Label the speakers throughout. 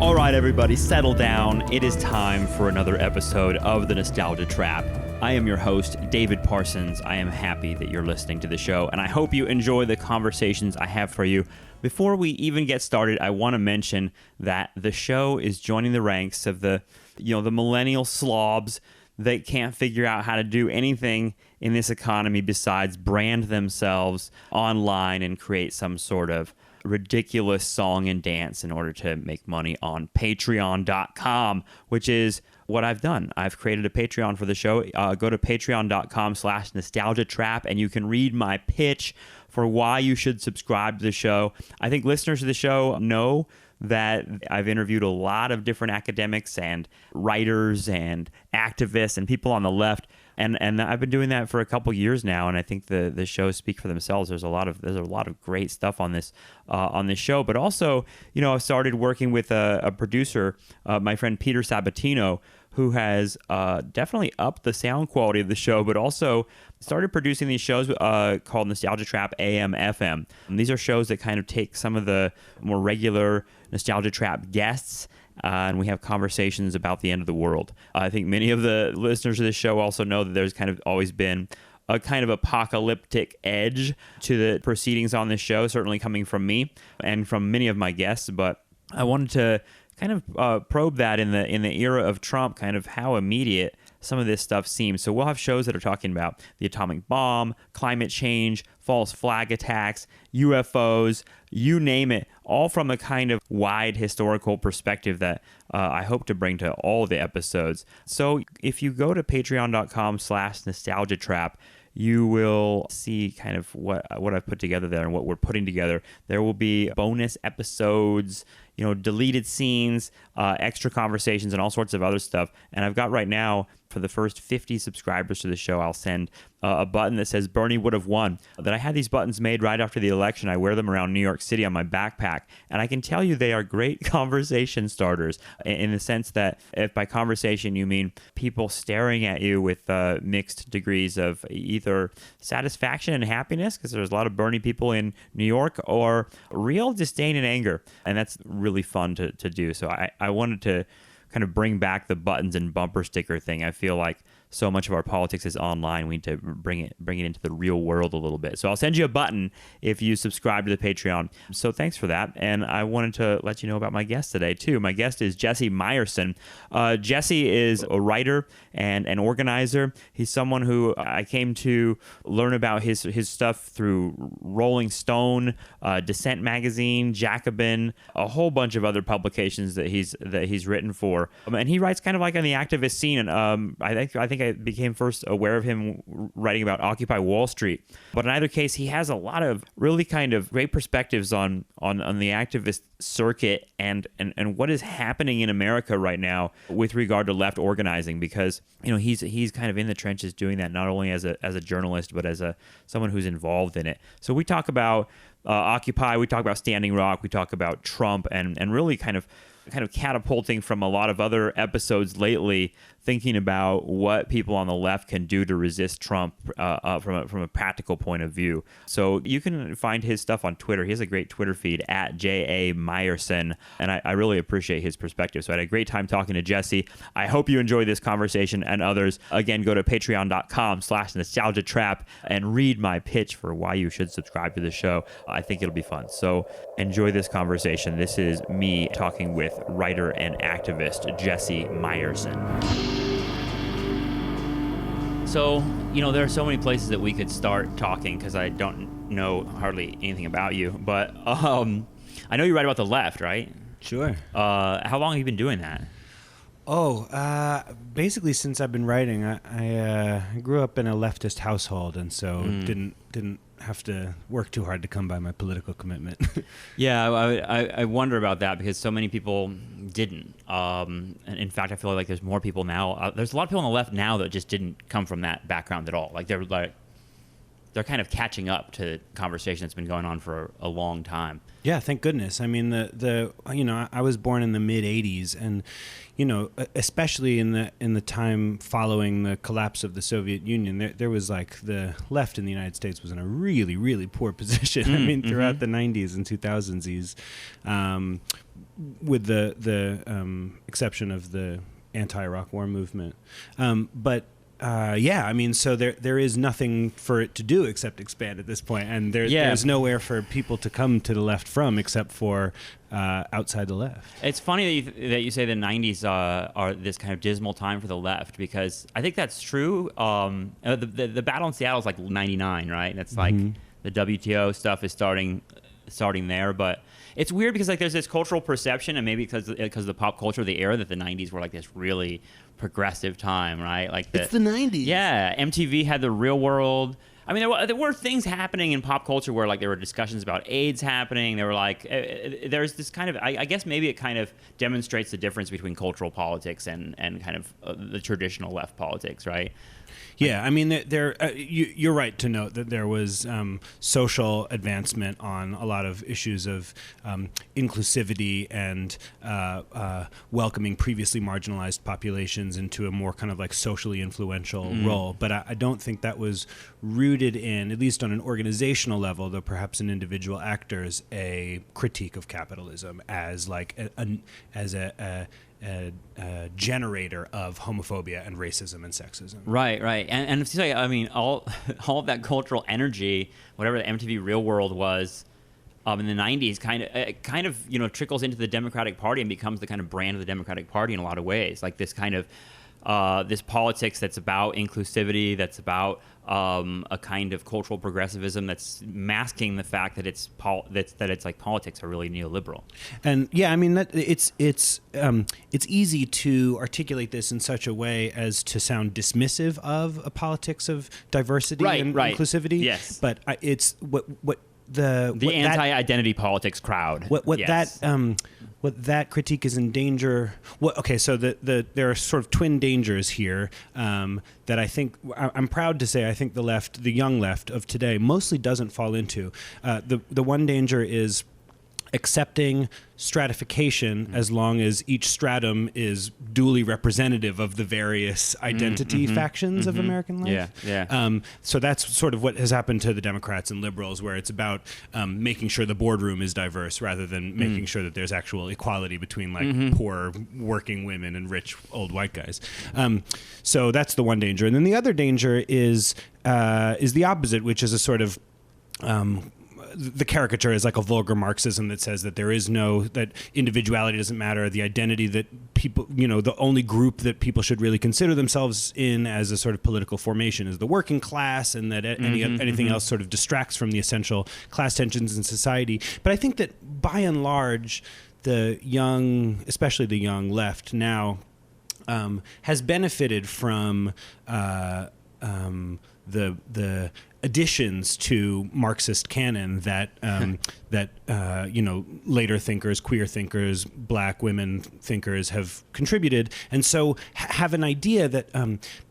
Speaker 1: All right, everybody, settle down. It is time for another episode of The Nostalgia Trap. I am your host, David Parsons. I am happy that you're listening to the show, and I hope you enjoy the conversations I have for you. Before we even get started, I want to mention that the show is joining the ranks of the millennial slobs that can't figure out how to do anything in this economy besides brand themselves online and create some sort of ridiculous song and dance in order to make money on patreon.com, which is what I've done. I've created a Patreon for the show. Go to patreon.com/nostalgiatrap and you can read my pitch for why you should subscribe to the show. I think listeners of the show know that I've interviewed a lot of different academics and writers and activists and people on the left. And I've been doing that for a couple years now, and I think the shows speak for themselves. There's a lot of great stuff on this show, but also, I've started working with a producer, my friend Peter Sabatino, who has definitely upped the sound quality of the show, but also started producing these shows called Nostalgia Trap AM FM. And these are shows that kind of take some of the more regular Nostalgia Trap guests, and we have conversations about the end of the world. I think many of the listeners of this show also know that there's kind of always been a kind of apocalyptic edge to the proceedings on this show, certainly coming from me and from many of my guests. But I wanted to kind of probe that in the era of Trump, kind of how immediate some of this stuff seems. So we'll have shows that are talking about the atomic bomb, climate change, false flag attacks, UFOs, you name it, all from a kind of wide historical perspective that I hope to bring to all the episodes. So if you go to patreon.com/nostalgiatrap, you will see kind of what I've put together there and what we're putting together. There will be bonus episodes, deleted scenes, extra conversations, and all sorts of other stuff. And I've got right now, for the first 50 subscribers to the show, I'll send a button that says Bernie would have won. That I had these buttons made right after the election. I wear them around New York City on my backpack. And I can tell you they are great conversation starters in the sense that if by conversation you mean people staring at you with mixed degrees of either satisfaction and happiness, because there's a lot of Bernie people in New York, or real disdain and anger. And that's really fun to do. So I wanted to kind of bring back the buttons and bumper sticker thing. I feel like so much of our politics is online. We need to bring it into the real world a little bit. So I'll send you a button if you subscribe to the Patreon. So thanks for that. And I wanted to let you know about my guest today, too. My guest is Jesse Myerson. Jesse is a writer and an organizer. He's someone who I came to learn about his stuff through Rolling Stone, Dissent magazine, Jacobin, a whole bunch of other publications that he's written for. And he writes kind of like on the activist scene. And I think I became first aware of him writing about Occupy Wall Street. But in either case, he has a lot of really kind of great perspectives on the activist circuit and what is happening in America right now with regard to left organizing, because he's kind of in the trenches doing that, not only as a journalist but as someone who's involved in it. So we talk about Occupy, we talk about Standing Rock, we talk about Trump, and really kind of catapulting from a lot of other episodes lately, thinking about what people on the left can do to resist Trump from a practical point of view. So you can find his stuff on Twitter. He has a great Twitter feed at J.A. Myerson, and I really appreciate his perspective. So I had a great time talking to Jesse. I hope you enjoy this conversation and others. Again, go to patreon.com/nostalgiatrap and read my pitch for why you should subscribe to the show. I think it'll be fun. So enjoy this conversation. This is me talking with writer and activist Jesse Myerson. So, there are so many places that we could start talking because I don't know hardly anything about you. But I know you write about the left, right?
Speaker 2: Sure.
Speaker 1: How long have you been doing that?
Speaker 2: Basically since I've been writing. I grew up in a leftist household, and so didn't have to work too hard to come by my political commitment.
Speaker 1: Yeah, I wonder about that because so many people didn't. And in fact, I feel like there's more people now. There's a lot of people on the left now that just didn't come from that background at all. Like they're like they're kind of catching up to conversation that's been going on for a long time.
Speaker 2: Yeah, thank goodness. I mean, I was born in the mid '80s, and especially in the time following the collapse of the Soviet Union, there was like the left in the United States was in a really, really poor position. I mean, throughout the '90s and 2000s, with the exception of the anti-Iraq war movement, I mean, so there is nothing for it to do except expand at this point, and there's nowhere for people to come to the left from except for outside the left.
Speaker 1: It's funny that you say the 90s are this kind of dismal time for the left, because I think that's true. The battle in Seattle is like 99, right? That's like the WTO stuff is starting there, but it's weird because like there's this cultural perception, and maybe because of the pop culture of the era, that the 90s were like this really progressive time, right? Like
Speaker 2: it's the 90s.
Speaker 1: Yeah, MTV had The Real World. I mean, there were things happening in pop culture where like there were discussions about AIDS happening. There were like there's this kind of I guess maybe it kind of demonstrates the difference between cultural politics and kind of the traditional left politics, right?
Speaker 2: Yeah, I mean, you're right to note that there was social advancement on a lot of issues of inclusivity and welcoming previously marginalized populations into a more kind of like socially influential role. But I don't think that was rooted in, at least on an organizational level, though perhaps in individual actors, a critique of capitalism as like a generator of homophobia and racism and sexism.
Speaker 1: Right. And if you say, I mean, all of that cultural energy, whatever the MTV Real World was in the 90s, kind of trickles into the Democratic Party and becomes the kind of brand of the Democratic Party in a lot of ways. Like this kind of this politics that's about inclusivity, that's about a kind of cultural progressivism that's masking the fact that it's like politics are really neoliberal.
Speaker 2: And yeah, I mean that it's easy to articulate this in such a way as to sound dismissive of a politics of diversity and inclusivity.
Speaker 1: Yes,
Speaker 2: but it's what
Speaker 1: the anti-identity politics crowd.
Speaker 2: What that critique is in danger. So there are sort of twin dangers here that I think I'm proud to say I think the young left of today mostly doesn't fall into. The one danger is accepting stratification as long as each stratum is duly representative of the various identity factions of American life.
Speaker 1: Yeah.
Speaker 2: So that's sort of what has happened to the Democrats and liberals, where it's about making sure the boardroom is diverse rather than making sure that there's actual equality between like poor working women and rich old white guys. So that's the one danger. And then the other danger is the opposite, which is a sort of the caricature is like a vulgar Marxism that says that that individuality doesn't matter, the identity that people, the only group that people should really consider themselves in as a sort of political formation is the working class, and that anything else sort of distracts from the essential class tensions in society. But I think that by and large, the young, especially the young left now, has benefited from the additions to Marxist canon that later thinkers, queer thinkers, black women thinkers have contributed, and so have an idea that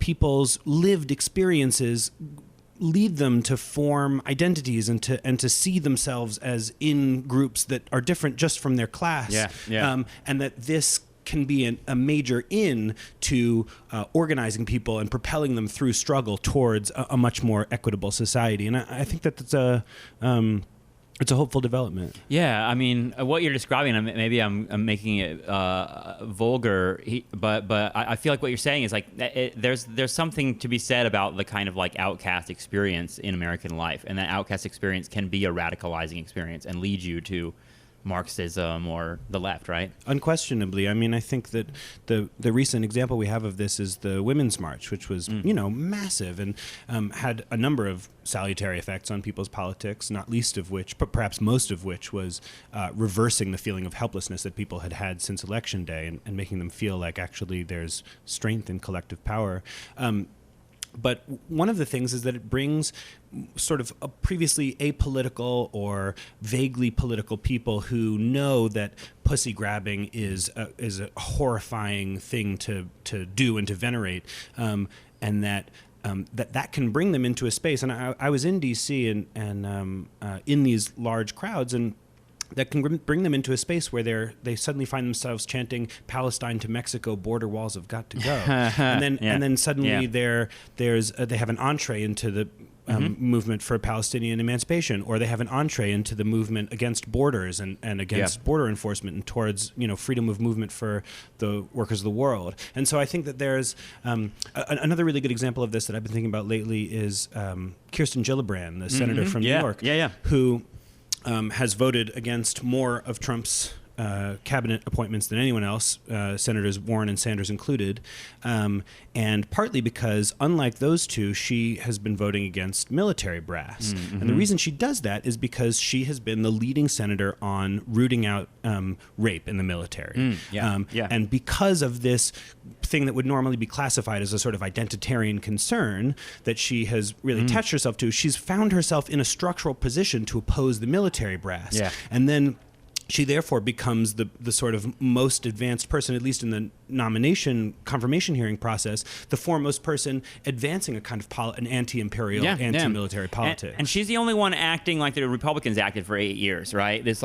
Speaker 2: people's lived experiences lead them to form identities and to see themselves as in groups that are different just from their class. And that this can be a major to organizing people and propelling them through struggle towards a much more equitable society. And I think that it's a hopeful development.
Speaker 1: Yeah, I mean, what you're describing, maybe I'm making it vulgar, but I feel like what you're saying is like there's something to be said about the kind of like outcast experience in American life, and that outcast experience can be a radicalizing experience and lead you to Marxism or the left, right?
Speaker 2: Unquestionably. I mean, I think that the recent example we have of this is the Women's March, which was, massive and had a number of salutary effects on people's politics, not least of which, but perhaps most of which, was reversing the feeling of helplessness that people had had since Election Day and making them feel like actually there's strength in collective power. But one of the things is that it brings sort of a previously apolitical or vaguely political people who know that pussy grabbing is a horrifying thing to do and to venerate, and that that can bring them into a space. And I was in D.C. and in these large crowds, and that can bring them into a space where they suddenly find themselves chanting "Palestine to Mexico, border walls have got to go," and then suddenly they have an entree into the movement for Palestinian emancipation, or they have an entree into the movement against borders and against border enforcement and towards freedom of movement for the workers of the world. And so I think that there's another really good example of this that I've been thinking about lately is Kirsten Gillibrand, the senator from New York, who has voted against more of Trump's cabinet appointments than anyone else, Senators Warren and Sanders included, and partly because, unlike those two, she has been voting against military brass. And the reason she does that is because she has been the leading senator on rooting out rape in the military. And because of this thing that would normally be classified as a sort of identitarian concern that she has really attached herself to, she's found herself in a structural position to oppose the military brass. And then she therefore becomes the sort of most advanced person, at least in the nomination confirmation hearing process, the foremost person advancing a kind of an anti-imperial, anti-military politics.
Speaker 1: And she's the only one acting like the Republicans acted for 8 years, right? This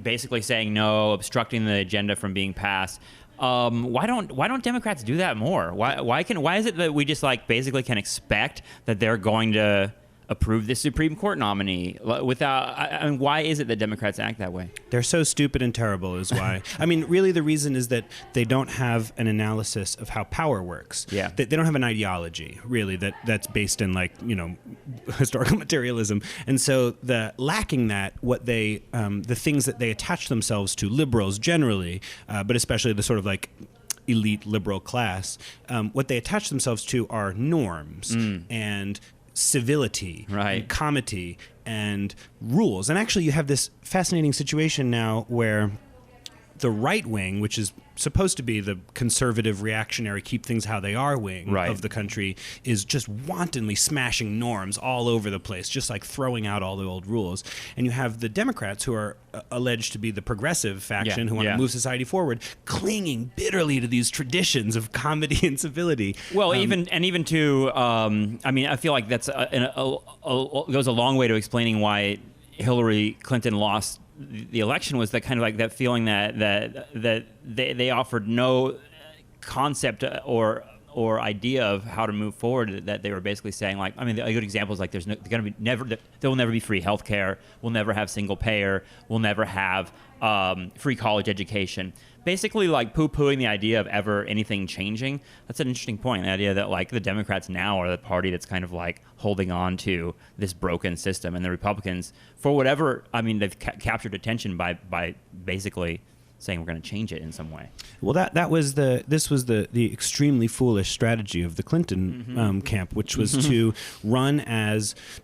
Speaker 1: basically saying no, obstructing the agenda from being passed. Why don't Democrats do that more? Why is it that we just basically can expect that they're going to approve this Supreme Court nominee without? Why is it that Democrats act that way?
Speaker 2: They're so stupid and terrible is why. Really the reason is that they don't have an analysis of how power works. They don't have an ideology, really, that's based in historical materialism. And so lacking that, what the things that they attach themselves to, liberals generally, but especially the sort of elite liberal class, what they attach themselves to are norms and civility, and comity, and rules. And actually, you have this fascinating situation now where the right wing, which is supposed to be the conservative, reactionary, keep things how they are wing of the country, is just wantonly smashing norms all over the place, just throwing out all the old rules. And you have the Democrats, who are alleged to be the progressive faction, who want to move society forward, clinging bitterly to these traditions of comedy and civility.
Speaker 1: Well, even to, I feel like that's goes a long way to explaining why Hillary Clinton lost the election, was that kind of that feeling that they offered no concept or idea of how to move forward. That they were basically saying a good example is there's there will never be free healthcare. We'll never have single payer. We'll never have free college education. Basically, poo-pooing the idea of ever anything changing. That's an interesting point. The idea that the Democrats now are the party that's kind of holding on to this broken system, and the Republicans, for whatever, they've captured attention by basically saying we're going to change it in some way.
Speaker 2: Well, this was the extremely foolish strategy of the Clinton camp, which was to run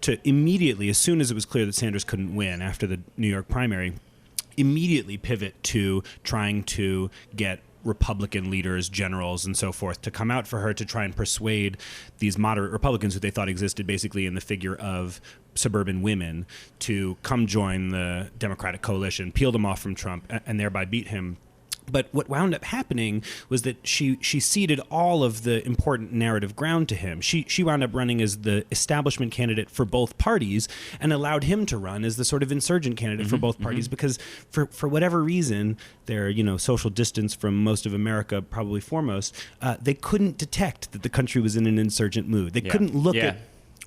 Speaker 2: to immediately, as soon as it was clear that Sanders couldn't win after the New York primary, immediately pivot to trying to get Republican leaders, generals, and so forth to come out for her to try and persuade these moderate Republicans who they thought existed basically in the figure of suburban women to come join the Democratic coalition, peel them off from Trump, and thereby beat him. But what wound up happening was that she ceded all of the important narrative ground to him. She wound up running as the establishment candidate for both parties and allowed him to run as the sort of insurgent candidate for both parties because for whatever reason, their social distance from most of America, probably foremost, they couldn't detect that the country was in an insurgent mood. They couldn't look at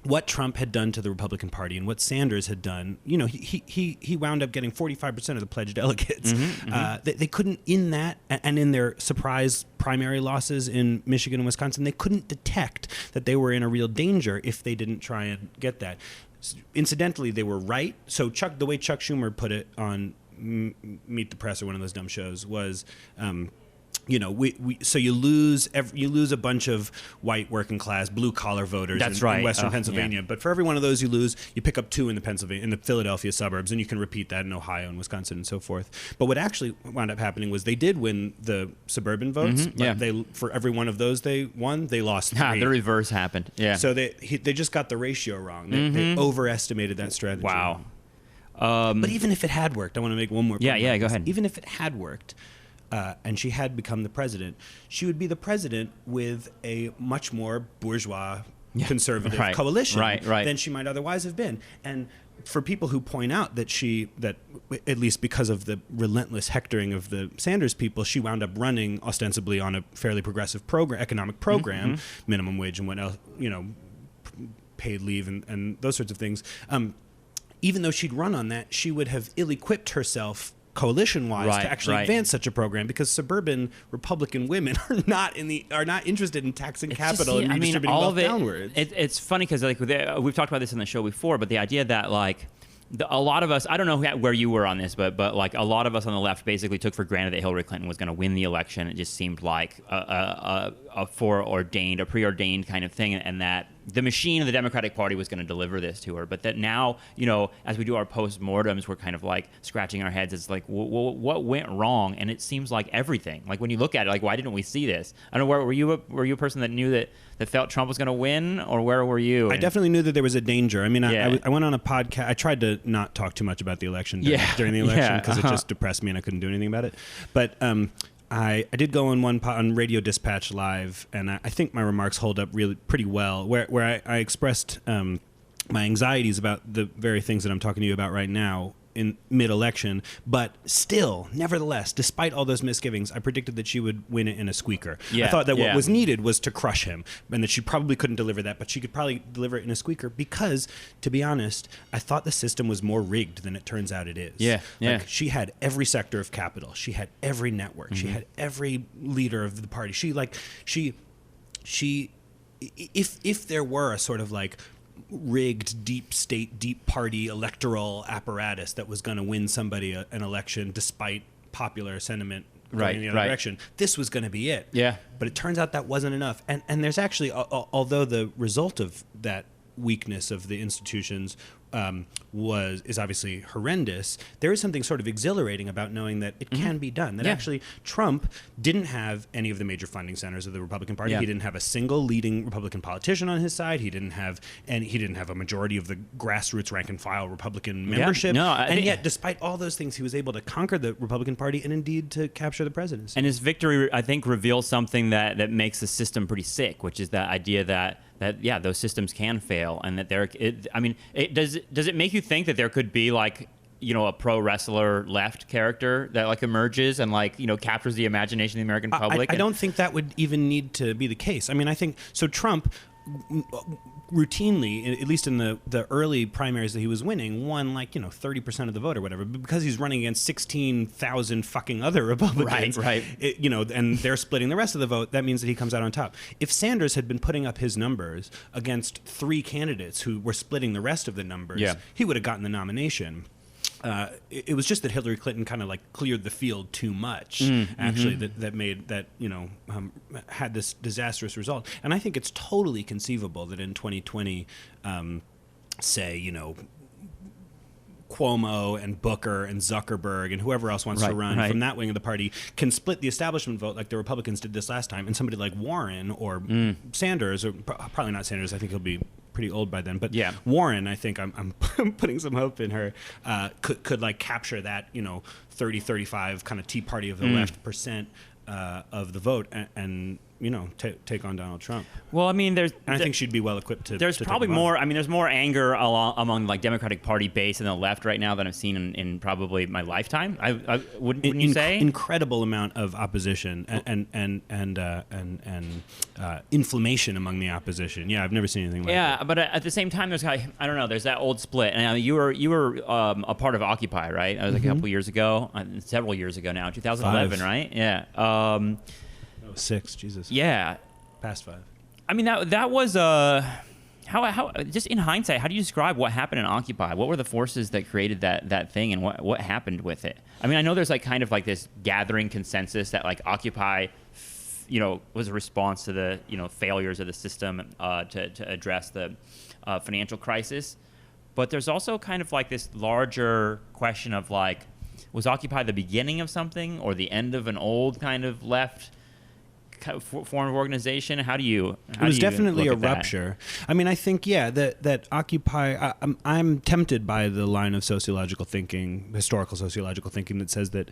Speaker 2: what Trump had done to the Republican Party and what Sanders had done. He wound up getting 45% of the pledged delegates. They couldn't, in that, and in their surprise primary losses in Michigan and Wisconsin, they couldn't detect that they were in a real danger if they didn't try and get that. Incidentally, they were right. So the way Chuck Schumer put it on Meet the Press or one of those dumb shows was... so you lose a bunch of white working class blue collar voters in Western Pennsylvania, but for every one of those you lose, you pick up two in the Philadelphia suburbs, and you can repeat that in Ohio and Wisconsin and so forth. But what actually wound up happening was they did win the suburban votes. But they, for every one of those they won, they lost 3.
Speaker 1: The reverse happened. So
Speaker 2: they just got the ratio wrong. They overestimated that strategy.
Speaker 1: Wow.
Speaker 2: But even if it had worked, I want to make one more point.
Speaker 1: Yeah, go ahead.
Speaker 2: Even if it had worked, and she had become the president, she would be the president with a much more bourgeois conservative coalition than she might otherwise have been. And for people who point out that at least because of the relentless hectoring of the Sanders people, she wound up running ostensibly on a fairly progressive economic program, minimum wage and what else, paid leave and those sorts of things. Even though she'd run on that, she would have ill-equipped herself coalition-wise to actually advance such a program, because suburban Republican women are not interested in taxing capital and redistributing wealth downwards.
Speaker 1: It's funny because we've talked about this on the show before, but the idea that a lot of us, I don't know where you were on this, but like a lot of us on the left basically took for granted that Hillary Clinton was going to win the election. It just seemed like a preordained kind of thing, and that the machine of the Democratic Party was going to deliver this to her. But that now, as we do our post-mortems, we're kind of like scratching our heads. It's like, what went wrong? And it seems like everything. Like when you look at it, like, why didn't we see this? I don't know, were you a person that knew that felt Trump was going to win, or where were you?
Speaker 2: I definitely knew that there was a danger. I mean, I went on a podcast. I tried to not talk too much about the election during the election because it just depressed me and I couldn't do anything about it. But I did go on Radio Dispatch Live, and I think my remarks hold up really pretty well, where I expressed my anxieties about the very things that I'm talking to you about right now in mid-election, but still, nevertheless, despite all those misgivings, I predicted that she would win it in a squeaker. I thought that what was needed was to crush him, and that she probably couldn't deliver that, but she could probably deliver it in a squeaker because, to be honest, I thought the system was more rigged than it turns out it is. Like, she had every sector of capital. She had every network. She had every leader of the party. If there were a sort of like rigged deep state, deep party electoral apparatus that was going to win somebody an election despite popular sentiment going in the other direction, this was going to be it. But it turns out that wasn't enough. And there's actually, although the result of that weakness of the institutions is obviously horrendous, there is something sort of exhilarating about knowing that it can be done. That actually Trump didn't have any of the major funding centers of the Republican Party. He didn't have a single leading Republican politician on his side. He didn't have a majority of the grassroots rank and file Republican membership. Yet, despite all those things, he was able to conquer the Republican Party and indeed to capture the presidency.
Speaker 1: And his victory, I think, reveals something that makes the system pretty sick, which is that idea that those systems can fail, and that does it make you think that there could be like, a pro wrestler left character that like emerges and like, captures the imagination of the American public?
Speaker 2: I don't think that would even need to be the case. I mean, I think so. Trump routinely, at least in the early primaries that he was winning, won like 30% of the vote or whatever, but because he's running against 16,000 fucking other Republicans, and they're splitting the rest of the vote, that means that he comes out on top. If Sanders had been putting up his numbers against three candidates who were splitting the rest of the numbers, he would have gotten the nomination. It was just that Hillary Clinton kind of like cleared the field too much, actually, that made that, had this disastrous result. And I think it's totally conceivable that in 2020, say, Cuomo and Booker and Zuckerberg and whoever else wants to run from that wing of the party can split the establishment vote like the Republicans did this last time, and somebody like Warren or Sanders, or probably not Sanders, I think he'll be pretty old by then, but Warren, I think I'm putting some hope in her, could like capture that 30-35 kind of Tea Party of the left percent of the vote and take on Donald Trump.
Speaker 1: Well, I mean,
Speaker 2: I think she'd be well equipped to.
Speaker 1: There's probably more. I mean, there's more anger among like Democratic Party base and the left right now than I've seen in probably my lifetime. Wouldn't you say?
Speaker 2: Incredible amount of opposition and inflammation among the opposition. Yeah, I've never seen anything like that.
Speaker 1: Yeah, but at the same time, there's I don't know. There's that old split. And you were a part of Occupy, right? That was like a couple years ago, several years ago now, 2011,
Speaker 2: 5.
Speaker 1: Right? Yeah.
Speaker 2: 6, Jesus.
Speaker 1: Yeah.
Speaker 2: Past 5.
Speaker 1: I mean, that was how just in hindsight, how do you describe what happened in Occupy? What were the forces that created that thing, and what happened with it? I mean, I know there's like kind of like this gathering consensus that like Occupy, was a response to the failures of the system to address the financial crisis, but there's also kind of like this larger question of like, was Occupy the beginning of something or the end of an old kind of left form of organization? It was
Speaker 2: definitely a rupture. I mean, I think that Occupy. I'm tempted by the line of sociological thinking, historical sociological thinking, that says that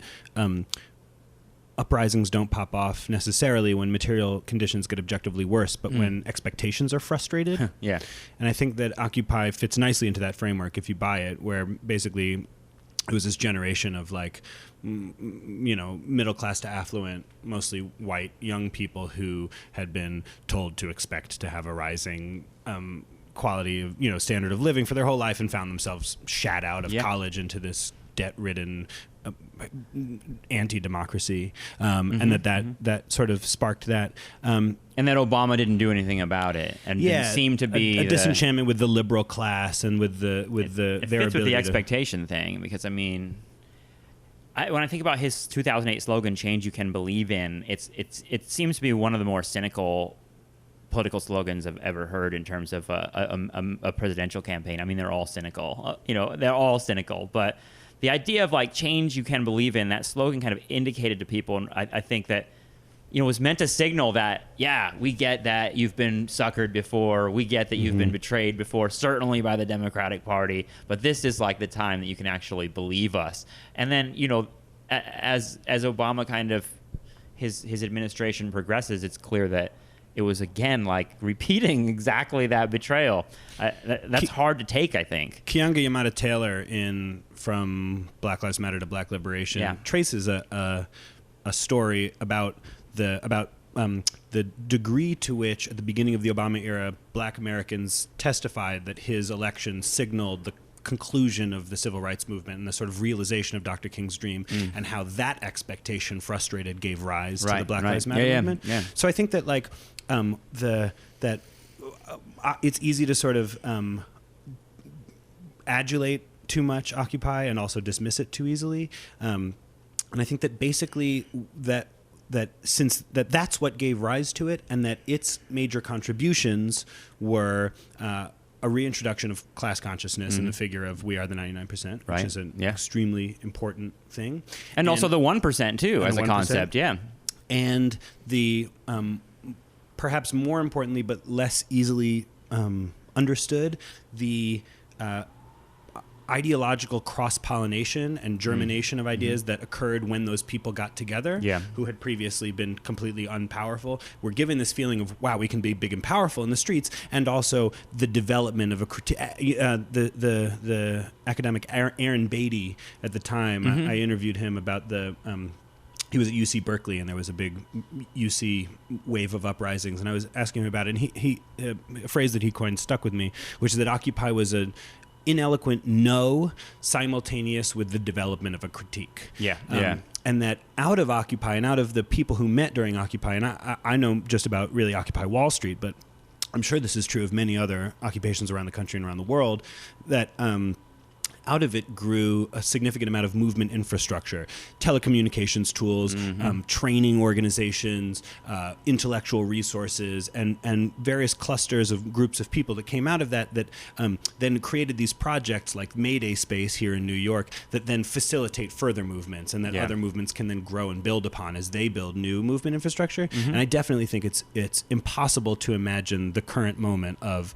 Speaker 2: uprisings don't pop off necessarily when material conditions get objectively worse, but when expectations are frustrated.
Speaker 1: Yeah.
Speaker 2: And I think that Occupy fits nicely into that framework if you buy it, where basically it was this generation of like, middle class to affluent, mostly white young people who had been told to expect to have a rising quality of, standard of living for their whole life, and found themselves shat out of college into this debt-ridden anti-democracy, and that sort of sparked that.
Speaker 1: And that Obama didn't do anything about it, and didn't seem to be
Speaker 2: a disenchantment with the liberal class and with their
Speaker 1: fits
Speaker 2: ability
Speaker 1: with the expectation thing, because I mean, when I think about his 2008 slogan, "Change you can believe in," it seems to be one of the more cynical political slogans I've ever heard in terms of a presidential campaign. I mean, they're all cynical. They're all cynical, but the idea of like change you can believe in, that slogan kind of indicated to people, and I think that was meant to signal that, we get that you've been suckered before, we get that you've been betrayed before, certainly by the Democratic Party, but this is like the time that you can actually believe us. And then as Obama kind of his administration progresses, it's clear that it was again like repeating exactly that betrayal. That's hard to take, I think.
Speaker 2: Keeanga-Yamahtta Taylor from Black Lives Matter to Black Liberation traces a story about the degree to which at the beginning of the Obama era, Black Americans testified that his election signaled the conclusion of the civil rights movement and the sort of realization of Dr. King's dream, and how that expectation frustrated gave rise to the Black Lives Matter movement. Yeah. So I think that like it's easy to sort of adulate too much Occupy and also dismiss it too easily. And I think that basically that's what gave rise to it, and that its major contributions were a reintroduction of class consciousness in the figure of "we are the 99%," which is an extremely important thing.
Speaker 1: And also the 1% too, as a 1%. Concept,
Speaker 2: And the perhaps more importantly, but less easily understood, the ideological cross-pollination and germination of ideas that occurred when those people got together, who had previously been completely unpowerful, were given this feeling of, wow, we can be big and powerful in the streets, and also the development of the academic Aaron Beatty at the time. I interviewed him about he was at UC Berkeley, and there was a big UC wave of uprisings, and I was asking him about it, and he a phrase that he coined stuck with me, which is that Occupy was an ineloquent no simultaneous with the development of a critique. And that out of Occupy and out of the people who met during Occupy, and I know just about really Occupy Wall Street, but I'm sure this is true of many other occupations around the country and around the world, that out of it grew a significant amount of movement infrastructure, telecommunications tools, training organizations, intellectual resources, and various clusters of groups of people that came out of that then created these projects like Mayday Space here in New York that then facilitate further movements, and that other movements can then grow and build upon as they build new movement infrastructure. And I definitely think it's impossible to imagine the current moment of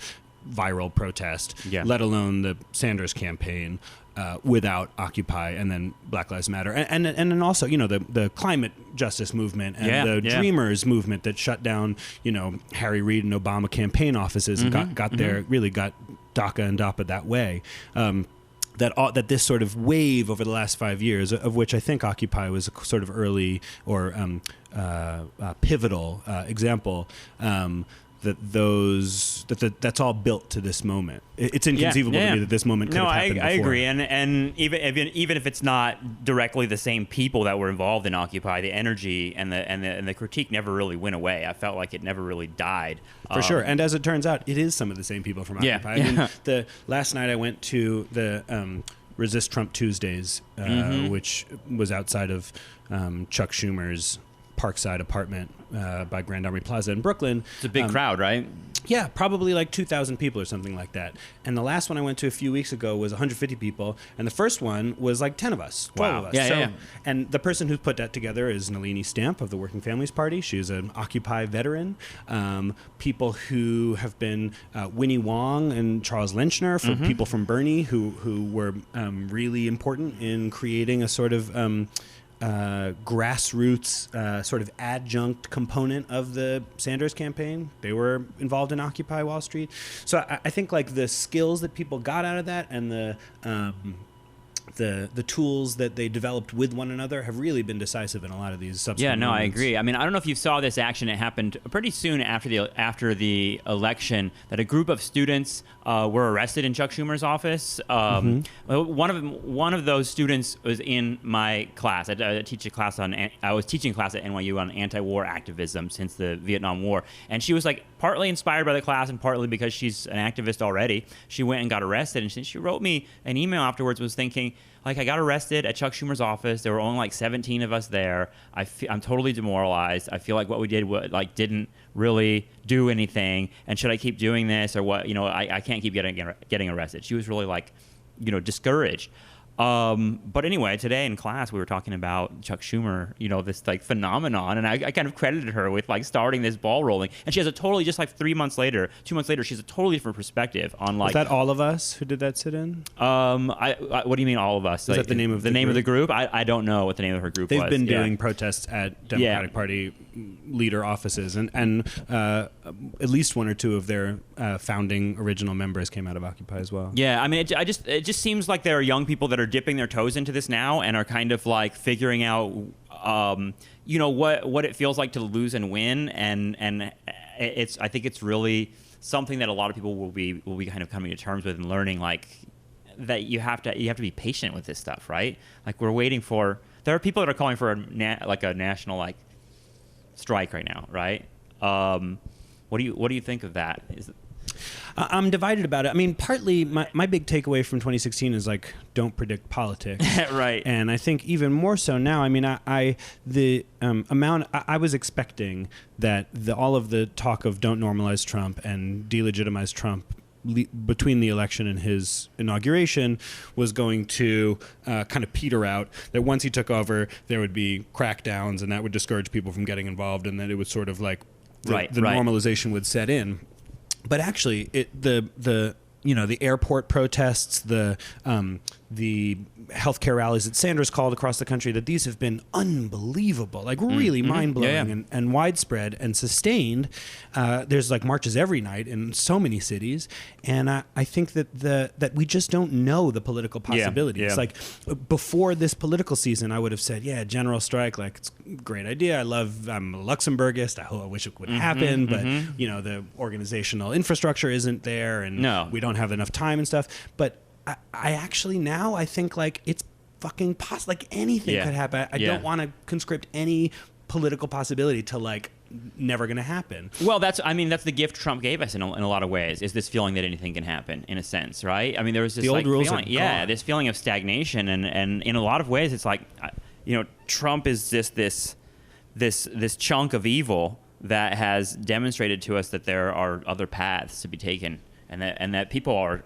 Speaker 2: viral protest, let alone the Sanders campaign, without Occupy and then Black Lives Matter, and then also the climate justice movement and the Dreamers movement that shut down Harry Reid and Obama campaign offices and got DACA and DAPA that way. That this sort of wave over the last 5 years, of which I think Occupy was a sort of early or pivotal example. That's all built to this moment. It's inconceivable to me that this moment could have happened before.
Speaker 1: I agree, and even if it's not directly the same people that were involved in Occupy, the energy and the critique never really went away. I felt like it never really died.
Speaker 2: For sure, and as it turns out, it is some of the same people from Occupy. I mean, last night I went to the Resist Trump Tuesdays, which was outside of Chuck Schumer's Parkside apartment by Grand Army Plaza in Brooklyn.
Speaker 1: It's a big crowd, right?
Speaker 2: Yeah, probably like 2,000 people or something like that. And the last one I went to a few weeks ago was 150 people, and the first one was like 10 of us, 12 of us. And the person who put that together is Nalini Stamp of the Working Families Party. She's an Occupy veteran. People who have been Winnie Wong and Charles Lynchner, for people from Bernie who were really important in creating a sort of grassroots sort of adjunct component of the Sanders campaign. They were involved in Occupy Wall Street. So I think like the skills that people got out of that and the tools that they developed with one another have really been decisive in a lot of these subsequent
Speaker 1: I
Speaker 2: movements.
Speaker 1: agree. I mean, I don't know if you saw this action. It happened pretty soon after the election that a group of students were arrested in Chuck Schumer's office. One of those students was in my class. I teach a class I was teaching a class at NYU on anti-war activism since the Vietnam War, and she was like partly inspired by the class and partly because she's an activist already. She went and got arrested, and she wrote me an email afterwards. Was thinking, like, I got arrested at Chuck Schumer's office. There were only like 17 of us there. I'm totally demoralized. I feel like what we did didn't really do anything. And should I keep doing this or what? I can't keep getting arrested. She was really like, discouraged. But anyway, today in class we were talking about Chuck Schumer, this like phenomenon, and I kind of credited her with like starting this ball rolling. And she has a totally, just like 2 months later, she has a totally different perspective on like.
Speaker 2: Was that all of us who did that sit-in?
Speaker 1: What do you mean all of us?
Speaker 2: Is that the name of the group?
Speaker 1: Of the group? I don't know what the name of her group was.
Speaker 2: They've been doing protests at Democratic Party leader offices, and at least one or two of their founding original members came out of Occupy as well.
Speaker 1: Yeah, I mean, it just seems like there are young people that are dipping their toes into this now and are kind of like figuring out, what it feels like to lose and win, and I think it's really something that a lot of people will be kind of coming to terms with and learning, like that you have to be patient with this stuff, right? Like there are people that are calling for a national like strike right now, right? What do you think of that?
Speaker 2: I'm divided about it. I mean, partly my big takeaway from 2016 is like, don't predict politics.
Speaker 1: Right.
Speaker 2: And I think even more so now. I mean, I was expecting that all of the talk of don't normalize Trump and delegitimize Trump between the election and his inauguration was going to kind of peter out, that once he took over, there would be crackdowns and that would discourage people from getting involved, and that it would sort of like the normalization would set in. But actually, the airport protests, the healthcare rallies that Sanders called across the country, that these have been unbelievable, like really mind-blowing and widespread and sustained. There's like marches every night in so many cities, and I think that we just don't know the political possibilities. Like before this political season, I would have said, general strike, like it's a great idea. I'm a Luxembourgist. I wish it would happen, but the organizational infrastructure isn't there, and we don't have enough time and stuff. But I actually now I think like it's fucking possible. Like anything could happen. I don't want to conscript any political possibility to like never going to happen. Well,
Speaker 1: that's the gift Trump gave us in a lot of ways, is this feeling that anything can happen, in a sense, right? I mean, there was this
Speaker 2: the old
Speaker 1: like
Speaker 2: rules
Speaker 1: feeling, this feeling of stagnation, and in a lot of ways, it's like, Trump is just this chunk of evil that has demonstrated to us that there are other paths to be taken, and that people are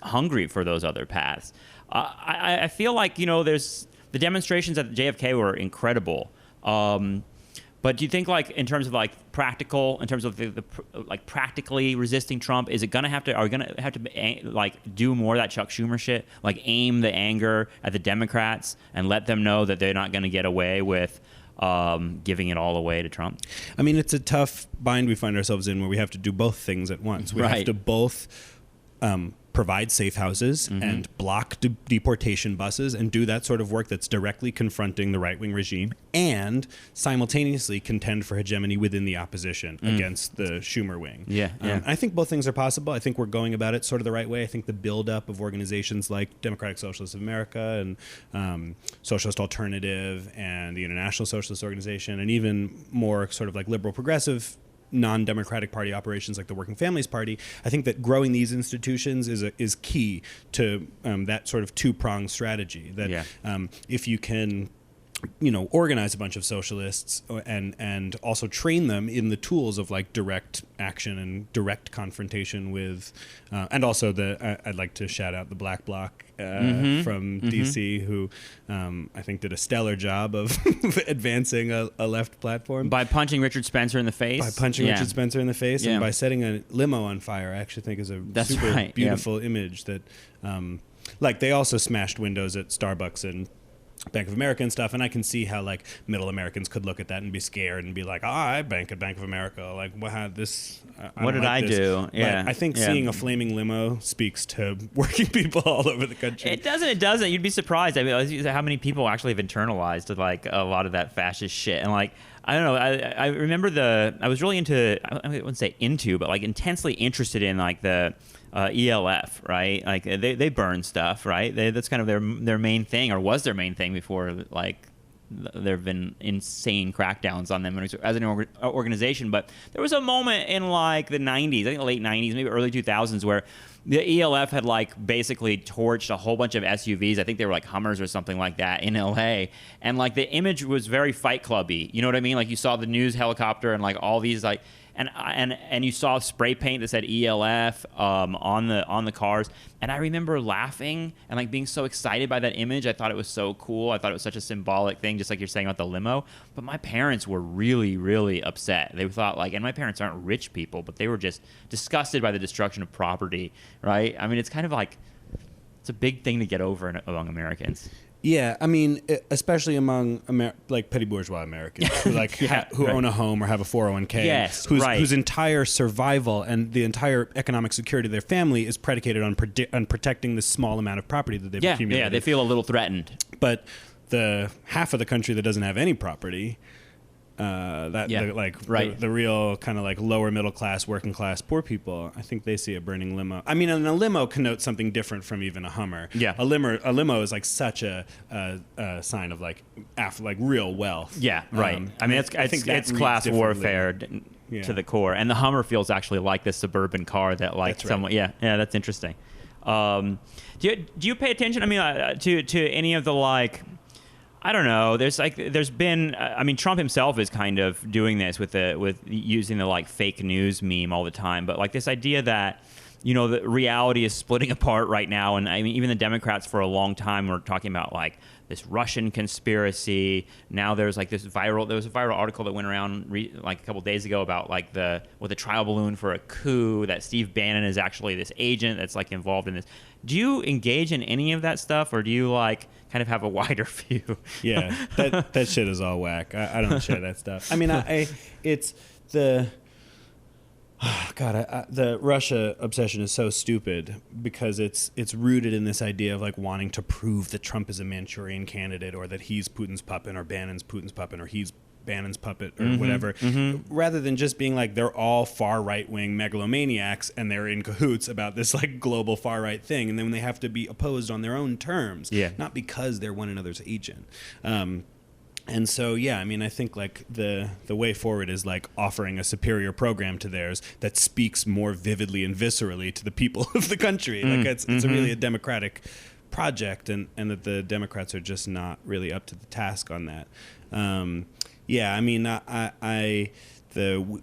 Speaker 1: hungry for those other paths. I feel like there's the demonstrations at JFK were incredible. But do you think, like, in terms of like practical, in terms of the practically resisting Trump, are we gonna have to like do more of that Chuck Schumer shit, like aim the anger at the Democrats and let them know that they're not going to get away with giving it all away to Trump?
Speaker 2: I mean, it's a tough bind we find ourselves in, where we have to do both things at once. We have to both provide safe houses and block deportation buses and do that sort of work that's directly confronting the right-wing regime, and simultaneously contend for hegemony within the opposition against the Schumer wing. I think both things are possible. I think we're going about it sort of the right way. I think the buildup of organizations like Democratic Socialists of America and Socialist Alternative and the International Socialist Organization, and even more sort of like liberal progressive non-democratic party operations like the Working Families Party, I think that growing these institutions is key to that sort of two-pronged strategy. That if you can organize a bunch of socialists and also train them in the tools of like direct action and direct confrontation with, and also I'd like to shout out the Black Bloc from DC, who I think did a stellar job of advancing a left platform.
Speaker 1: By punching Richard Spencer in the face.
Speaker 2: Richard Spencer in the face, and by setting a limo on fire, I actually think is a super beautiful image that, like, they also smashed windows at Starbucks and Bank of America and stuff, and I can see how like middle Americans could look at that and be scared and be like, I bank at Bank of America. Like, what had this?
Speaker 1: What did I do? Yeah,
Speaker 2: but I think seeing a flaming limo speaks to working people all over the country.
Speaker 1: It doesn't. You'd be surprised. I mean, how many people actually have internalized like a lot of that fascist shit. And like, I don't know. I remember I was really into. I wouldn't say into, but like intensely interested in like the. ELF, right? Like they burn stuff, right? That's kind of their main thing, or was their main thing before like there have been insane crackdowns on them as an organization. But there was a moment in like the 90s, I think the late 90s, maybe early 2000s, where the ELF had like basically torched a whole bunch of SUVs. I think they were like Hummers or something like that in LA. And like the image was very Fight Clubby. You know what I mean? Like you saw the news helicopter and like all these like, and you saw spray paint that said ELF on the cars, and I remember laughing and like being so excited by that image. I thought it was so cool. I thought it was such a symbolic thing, just like you're saying about the limo. But my parents were really, really upset. They thought like, and my parents aren't rich people, but they were just disgusted by the destruction of property. Right? I mean, it's kind of like it's a big thing to get over among Americans.
Speaker 2: Yeah, I mean, especially among like petty bourgeois Americans who like who own a home or have a 401k,
Speaker 1: yes,
Speaker 2: whose entire survival and the entire economic security of their family is predicated on protecting the small amount of property that they've accumulated.
Speaker 1: Yeah, they feel a little threatened.
Speaker 2: But the half of the country that doesn't have any property, the real kind of like lower middle class, working class, poor people, I think they see a burning limo. I mean, and a limo connotes something different from even a Hummer.
Speaker 1: Yeah,
Speaker 2: a limo is like such a sign of like real wealth.
Speaker 1: Yeah, right. I mean, it's class warfare to the core, and the Hummer feels actually like the suburban car that like
Speaker 2: that's
Speaker 1: someone.
Speaker 2: Right.
Speaker 1: Yeah, that's interesting. Do you pay attention? I mean, to any of the like. I don't know. There's been. I mean, Trump himself is kind of doing this with using the like fake news meme all the time. But like this idea that the reality is splitting apart right now, and I mean even the Democrats for a long time were talking about like this Russian conspiracy. Now there was a viral article that went around like a couple days ago about like the trial balloon for a coup, that Steve Bannon is actually this agent that's like involved in this. Do you engage in any of that stuff, or do you like kind of have a wider view?
Speaker 2: Yeah, that shit is all whack. I don't share that stuff. I mean, it's the the Russia obsession is so stupid because it's rooted in this idea of like wanting to prove that Trump is a Manchurian candidate, or that he's Putin's puppet, or Bannon's Putin's puppet, or he's Bannon's puppet, or whatever, rather than just being like they're all far right wing megalomaniacs and they're in cahoots about this like global far right thing, and then they have to be opposed on their own terms, not because they're one another's agent. And so, yeah, I mean, I think like the way forward is like offering a superior program to theirs that speaks more vividly and viscerally to the people of the country. Like it's really a democratic project, and that the Democrats are just not really up to the task on that. Yeah, I mean,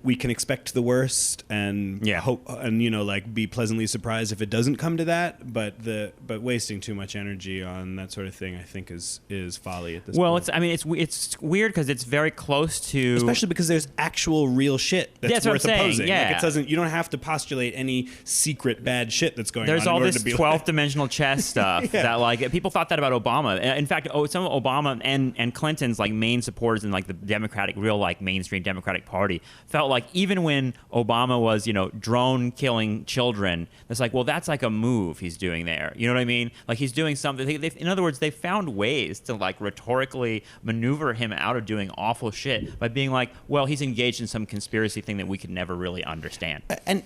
Speaker 2: we can expect the worst and hope, and like be pleasantly surprised if it doesn't come to that. But wasting too much energy on that sort of thing, I think, is folly at this point.
Speaker 1: Well, it's weird because it's very close to,
Speaker 2: especially because there's actual real shit that's worth opposing.
Speaker 1: Yeah.
Speaker 2: Like you don't have to postulate any secret bad shit that's going on.
Speaker 1: There's all this 12th dimensional chess stuff that like people thought that about Obama. In fact, some of Obama and Clinton's like main supporters in like the Democratic, real like mainstream Democratic Party felt like even when Obama was, drone killing children, it's like, well, that's like a move he's doing there. You know what I mean? Like he's doing something. In other words, they found ways to like rhetorically maneuver him out of doing awful shit by being like, well, he's engaged in some conspiracy thing that we could never really understand.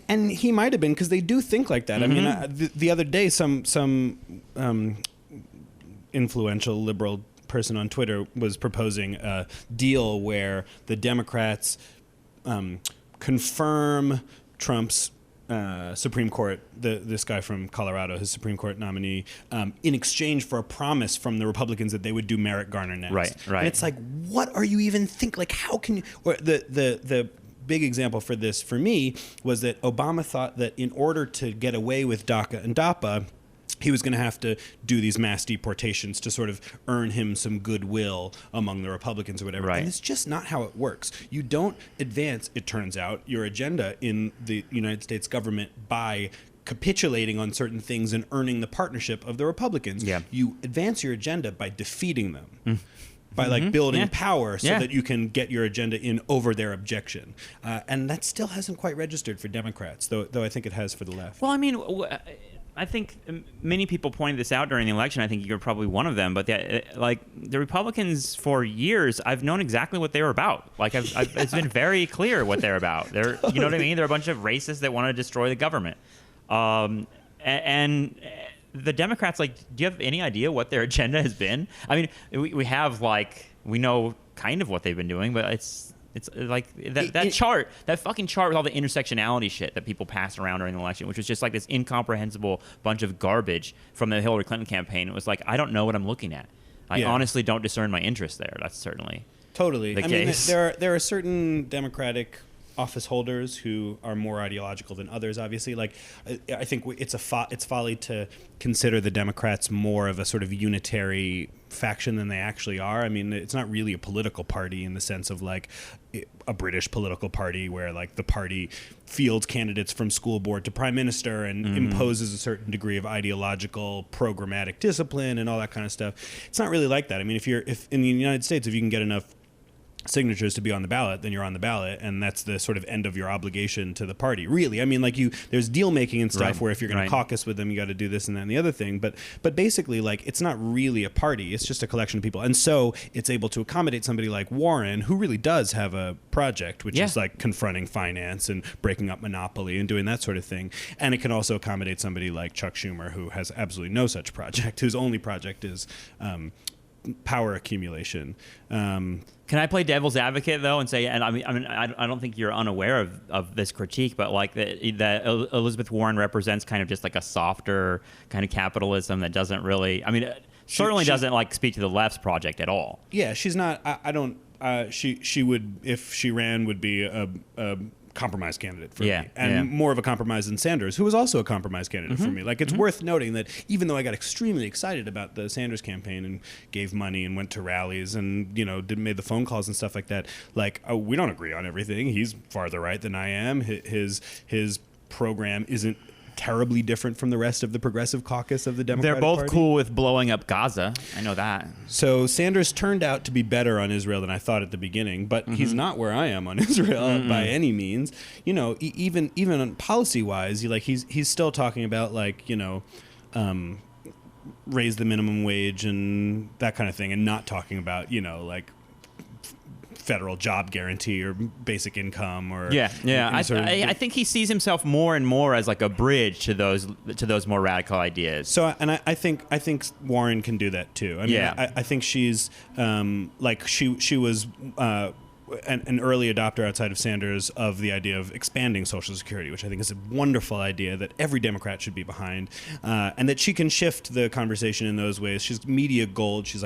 Speaker 2: And he might have been, because they do think like that. I mean, the other day, some influential liberal person on Twitter was proposing a deal where the Democrats confirm Trump's Supreme Court, this guy from Colorado, his Supreme Court nominee, in exchange for a promise from the Republicans that they would do Merrick Garner next.
Speaker 1: Right.
Speaker 2: And it's like, what are you even think? Like, how can you? Or the big example for this for me was that Obama thought that in order to get away with DACA and DAPA, he was going to have to do these mass deportations to sort of earn him some goodwill among the Republicans or whatever.
Speaker 1: Right.
Speaker 2: And it's just not how it works. You don't advance, it turns out, your agenda in the United States government by capitulating on certain things and earning the partnership of the Republicans.
Speaker 1: Yeah.
Speaker 2: You advance your agenda by defeating them. By like building power so that you can get your agenda in over their objection. And that still hasn't quite registered for Democrats, though I think it has for the left.
Speaker 1: Well, I mean, I think many people pointed this out during the election. I think you're probably one of them. But the Republicans, for years, I've known exactly what they were about. Like, it's been very clear what they're about. They're, you know what I mean? They're a bunch of racists that want to destroy the government. And the Democrats, like, do you have any idea what their agenda has been? I mean, we have, like, we know kind of what they've been doing, but it's like that fucking chart with all the intersectionality shit that people passed around during the election, which was just like this incomprehensible bunch of garbage from the Hillary Clinton campaign. It was like, I don't know what I'm looking at. I honestly don't discern my interest there. That's certainly
Speaker 2: totally
Speaker 1: the case.
Speaker 2: Mean, there are certain Democratic office holders who are more ideological than others, obviously. Like, I think it's folly to consider the Democrats more of a sort of unitary faction than they actually are. I mean, it's not really a political party in the sense of like a British political party where like the party fields candidates from school board to prime minister and imposes a certain degree of ideological programmatic discipline and all that kind of stuff. It's not really like that. I mean, if in the United States, if you can get enough signatures to be on the ballot, then you're on the ballot, and that's the sort of end of your obligation to the party. Really, I mean, like there's deal making and stuff where if you're going to caucus with them, you got to do this and that and the other thing. But basically, like, it's not really a party; it's just a collection of people, and so it's able to accommodate somebody like Warren, who really does have a project, which is like confronting finance and breaking up monopoly and doing that sort of thing. And it can also accommodate somebody like Chuck Schumer, who has absolutely no such project, whose only project is power accumulation.
Speaker 1: Can I play devil's advocate though and say, and I don't think you're unaware of this critique, but like that Elizabeth Warren represents kind of just like a softer kind of capitalism that doesn't really, I mean, certainly doesn't like speak to the left's project at all.
Speaker 2: Yeah, she's not. I don't. She would, if she ran, would be a compromise candidate for me, and more of a compromise than Sanders, who was also a compromise candidate for me. Like, it's worth noting that even though I got extremely excited about the Sanders campaign and gave money and went to rallies and made the phone calls and stuff like that, like, we don't agree on everything. He's farther right than I am. His program isn't terribly different from the rest of the progressive caucus of the Democratic
Speaker 1: Party. They're both cool with blowing up Gaza. I know that.
Speaker 2: So Sanders turned out to be better on Israel than I thought at the beginning, but he's not where I am on Israel by any means. Even on policy-wise, he's still talking about raise the minimum wage and that kind of thing, and not talking about federal job guarantee or basic income or
Speaker 1: I think he sees himself more and more as like a bridge to those more radical ideas.
Speaker 2: So I think Warren can do that too. I mean, I think she's she was an early adopter outside of Sanders of the idea of expanding Social Security, which I think is a wonderful idea that every Democrat should be behind, and that she can shift the conversation in those ways. She's media gold. She's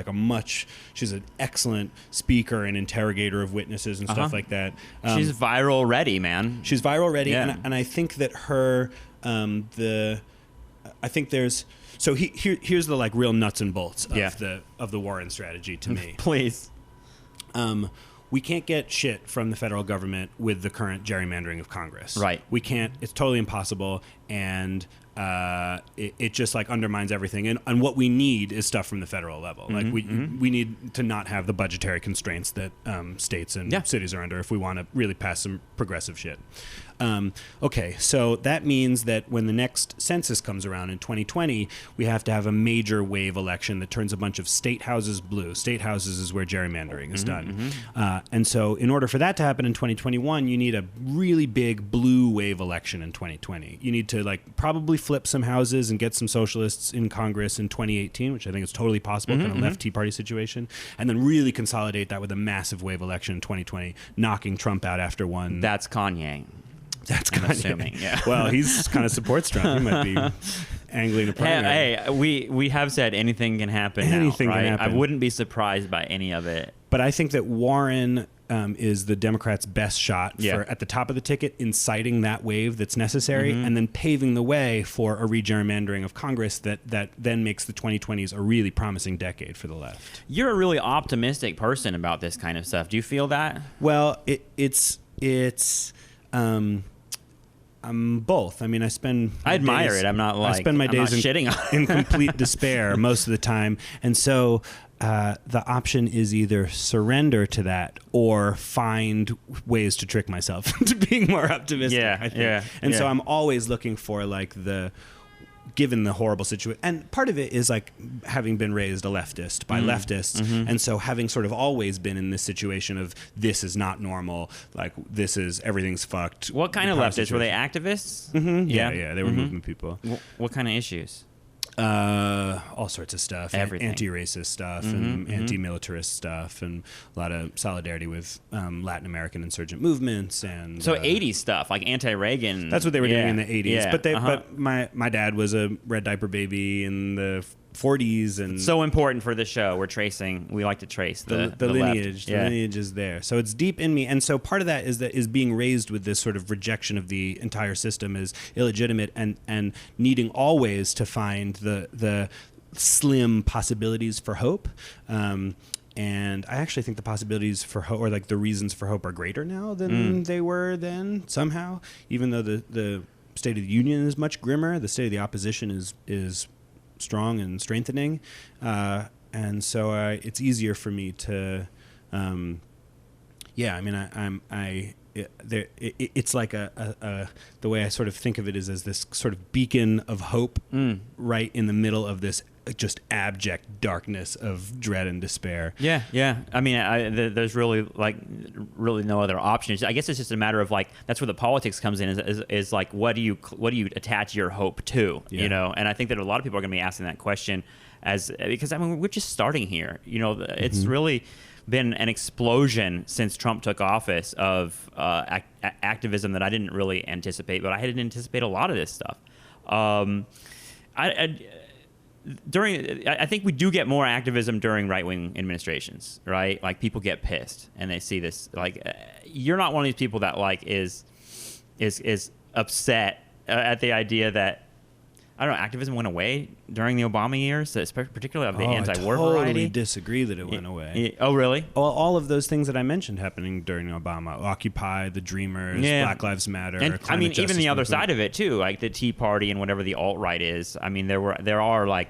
Speaker 2: she's an excellent speaker and interrogator of witnesses and stuff like that.
Speaker 1: She's viral ready, man.
Speaker 2: She's viral ready, and I think that her I think there's. So here's the real nuts and bolts of the Warren strategy to me.
Speaker 1: Please.
Speaker 2: We can't get shit from the federal government with the current gerrymandering of Congress.
Speaker 1: Right.
Speaker 2: We can't. It's totally impossible, and it just undermines everything. And what we need is stuff from the federal level. We need to not have the budgetary constraints that states and cities are under if we want to really pass some progressive shit. Okay, so that means that when the next census comes around in 2020, we have to have a major wave election that turns a bunch of state houses blue. State houses is where gerrymandering is done. And so in order for that to happen in 2021, you need a really big blue wave election in 2020. You need to probably flip some houses and get some socialists in Congress in 2018, which I think is totally possible, kind of left Tea Party situation, and then really consolidate that with a massive wave election in 2020, knocking Trump out after one.
Speaker 1: That's Kanye.
Speaker 2: That's
Speaker 1: I'm assuming, yeah.
Speaker 2: Well, he's kind of supports Trump. He might be angling a primary.
Speaker 1: Hey, we have said anything can happen.
Speaker 2: Anything
Speaker 1: now, right?
Speaker 2: can happen.
Speaker 1: I wouldn't be surprised by any of it.
Speaker 2: But I think that Warren is the Democrats' best shot for at the top of the ticket, inciting that wave that's necessary, and then paving the way for a re-gerrymandering of Congress that then makes the 2020s a really promising decade for the left.
Speaker 1: You're a really optimistic person about this kind of stuff. Do you feel that?
Speaker 2: Well, both. I mean, I
Speaker 1: admire it. I'm not like,
Speaker 2: I spend my days
Speaker 1: shitting on
Speaker 2: in complete despair most of the time. And so the option is either surrender to that or find ways to trick myself into being more optimistic. I think. And so I'm always looking for like given the horrible situation. And part of it is like having been raised a leftist by leftists. And so having sort of always been in this situation of this is not normal, like everything's fucked.
Speaker 1: What kind of leftists? Were they activists?
Speaker 2: Yeah, they were movement people.
Speaker 1: What kind of issues?
Speaker 2: All sorts of stuff.
Speaker 1: Everything.
Speaker 2: Anti-racist stuff and anti-militarist stuff and a lot of solidarity with Latin American insurgent movements and
Speaker 1: so 80s stuff like anti-Reagan.
Speaker 2: That's what they were doing in the 80s.
Speaker 1: Yeah.
Speaker 2: But my dad was a red diaper baby in the 40s and
Speaker 1: it's so important for this show. We like to trace the
Speaker 2: lineage.
Speaker 1: Left.
Speaker 2: The lineage is there, so it's deep in me. And so part of that is being raised with this sort of rejection of the entire system as illegitimate and needing always to find the slim possibilities for hope. And I actually think the possibilities for hope, or like the reasons for hope, are greater now than they were then. Somehow, even though the State of the Union is much grimmer, the state of the opposition is strong and strengthening, and so it's easier for me to, it's like the way I sort of think of it is as this sort of beacon of hope right in the middle of this just abject darkness of dread and despair.
Speaker 1: Yeah. I mean, there's really no other option. I guess it's just a matter of like that's where the politics comes in. Is like what do you attach your hope to? You know, and I think that a lot of people are going to be asking that question because I mean we're just starting here. You know, it's really been an explosion since Trump took office of activism that I didn't really anticipate, but I didn't anticipate a lot of this stuff. I think we do get more activism during right-wing administrations, right? Like people get pissed and they see this. Like you're not one of these people that like is upset at the idea that I don't know, activism went away during the Obama years, particularly of the anti-war variety.
Speaker 2: I totally disagree that it went away.
Speaker 1: Oh, really?
Speaker 2: Well, all of those things that I mentioned happening during Obama, Occupy, the Dreamers, Black Lives Matter,
Speaker 1: and I mean, even the other side of it too, like the Tea Party and whatever the alt-right is. I mean, there are like,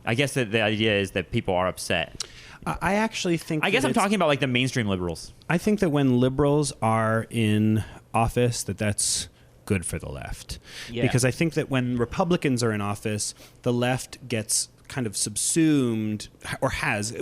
Speaker 1: I guess that the idea is that people are upset.
Speaker 2: I actually think.
Speaker 1: I guess I'm talking about like the mainstream liberals.
Speaker 2: I think that when liberals are in office, that's good for the left. Because I think that when Republicans are in office, the left gets kind of subsumed, or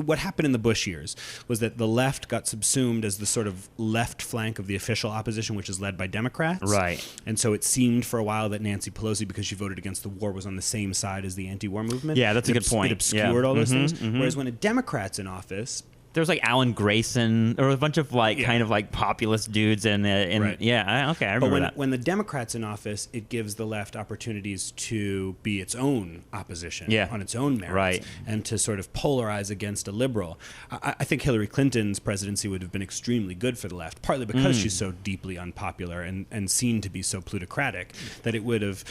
Speaker 2: what happened in the Bush years was that the left got subsumed as the sort of left flank of the official opposition, which is led by Democrats.
Speaker 1: Right.
Speaker 2: And so it seemed for a while that Nancy Pelosi, because she voted against the war, was on the same side as the anti-war movement.
Speaker 1: Yeah, that's a good point.
Speaker 2: It obscured all those things. Whereas when a Democrat's in office,
Speaker 1: there's like Alan Grayson or a bunch of like kind of like populist dudes and
Speaker 2: right.
Speaker 1: I remember that.
Speaker 2: But when the Democrat's in office, it gives the left opportunities to be its own opposition on its own merits and to sort of polarize against a liberal. I think Hillary Clinton's presidency would have been extremely good for the left, partly because she's so deeply unpopular and seen to be so plutocratic that it would have